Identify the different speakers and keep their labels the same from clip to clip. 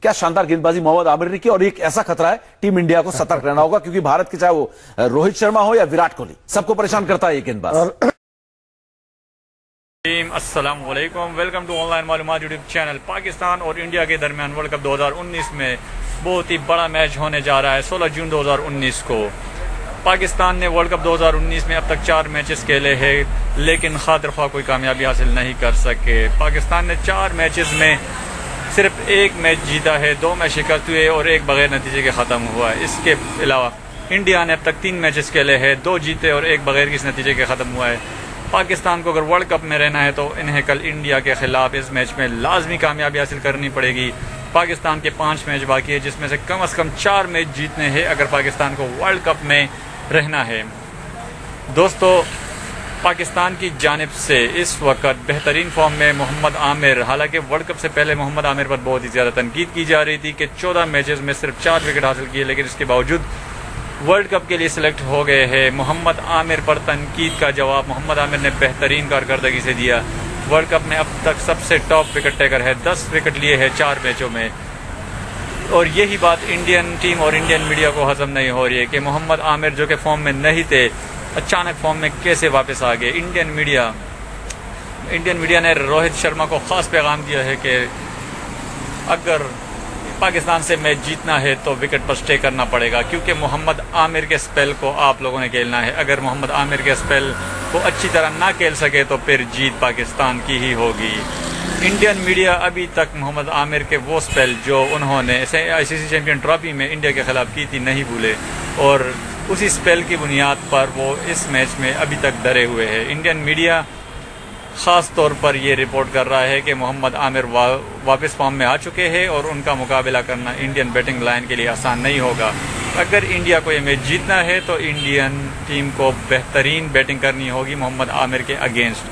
Speaker 1: क्या शानदार गेंदबाजी मोहम्मद आमिर ने की, और एक ऐसा खतरा है टीम इंडिया को सतर्क रहना होगा, क्योंकि भारत के चाहे वो रोहित शर्मा हो या विराट कोहली, सबको परेशान करता है ये गेंदबाज।
Speaker 2: अस्सलाम वालेकुम, वेलकम टू ऑनलाइन मालूमात यूट्यूब चैनल। पाकिस्तान और इंडिया के दरमियान वर्ल्ड कप 2019 में बहुत ही बड़ा मैच होने जा रहा है। 16 जून 2019 को पाकिस्तान ने वर्ल्ड कप 2019 में अब तक 4 मैचेस खेले हैं, लेकिन खातिर ख्वाह कोई कामयाबी हासिल नहीं कर सके। पाकिस्तान ने 4 मैचेस में सिर्फ 1 मैच जीता है, 2 मैच शिकस्त हुए और 1 बगैर नतीजे के ख़त्म हुआ है। इसके अलावा इंडिया ने अब तक 3 मैचेस खेले हैं, 2 जीते और 1 बगैर किसी नतीजे के ख़त्म हुआ है। पाकिस्तान को अगर वर्ल्ड कप में रहना है तो इन्हें कल इंडिया के खिलाफ इस मैच में लाजमी कामयाबी हासिल करनी पड़ेगी। पाकिस्तान के 5 मैच बाकी है, जिसमें से कम 4 मैच जीतने हैं अगर पाकिस्तान को वर्ल्ड कप में रहना है। दोस्तों, पाकिस्तान की जानिब से इस वक्त बेहतरीन फॉर्म में मोहम्मद आमिर, हालांकि वर्ल्ड कप से पहले मोहम्मद आमिर पर बहुत ही ज़्यादा तनकीद की जा रही थी कि 14 मैचेस में सिर्फ 4 विकेट हासिल किए, लेकिन इसके बावजूद वर्ल्ड कप के लिए सिलेक्ट हो गए हैं। मोहम्मद आमिर पर तनकीद का जवाब मोहम्मद आमिर ने बेहतरीन कारकर्दगी से दिया। वर्ल्ड कप में अब तक सबसे टॉप विकेट टेकर है, 10 विकेट लिए हैं 4 मैचों में। और यही बात इंडियन टीम और इंडियन मीडिया को हजम नहीं हो रही है कि मोहम्मद आमिर जो कि फॉर्म में नहीं थे, अचानक फॉर्म में कैसे वापस आ गए। इंडियन मीडिया ने रोहित शर्मा को ख़ास पैगाम दिया है कि अगर पाकिस्तान से मैच जीतना है तो विकेट पर स्टे करना पड़ेगा, क्योंकि मोहम्मद आमिर के स्पेल को आप लोगों ने खेलना है। अगर मोहम्मद आमिर के स्पेल को अच्छी तरह ना खेल सके तो फिर जीत पाकिस्तान की ही होगी। इंडियन मीडिया अभी तक मोहम्मद आमिर के वो स्पेल जो उन्होंने ICC चैंपियन ट्रॉफी में इंडिया के खिलाफ की थी नहीं भूले, और उसी स्पेल की बुनियाद पर वो इस मैच में अभी तक डरे हुए हैं। इंडियन मीडिया ख़ास तौर पर ये रिपोर्ट कर रहा है कि मोहम्मद आमिर वापस फॉर्म में आ चुके हैं और उनका मुकाबला करना इंडियन बैटिंग लाइन के लिए आसान नहीं होगा। अगर इंडिया को ये मैच जीतना है तो इंडियन टीम को बेहतरीन बैटिंग करनी होगी मोहम्मद आमिर के अगेंस्ट।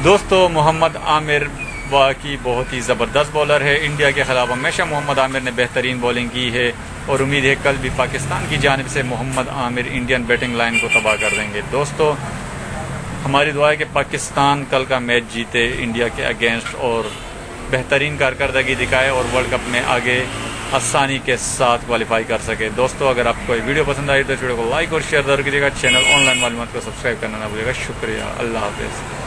Speaker 2: दोस्तों, मोहम्मद आमिर वाकई बहुत ही ज़बरदस्त बॉलर है। इंडिया के खिलाफ हमेशा मोहम्मद आमिर ने बेहतरीन बॉलिंग की है और उम्मीद है कल भी पाकिस्तान की जानिब से Mohammad Amir Indian batting line को तबाह कर देंगे। दोस्तों, हमारी दुआ है कि पाकिस्तान कल का मैच जीते इंडिया के अगेंस्ट और बेहतरीन कारकर्दगी दिखाए और वर्ल्ड कप में आगे आसानी के साथ क्वालिफाई कर सके। दोस्तों, अगर आपको ये वीडियो पसंद आई तो इस वीडियो को लाइक और शेयर जरूर कीजिएगा। चैनल ऑनलाइन मालूमात को सब्सक्राइब करना ना भूलिएगा। शुक्रिया, अल्लाह हाफिज़।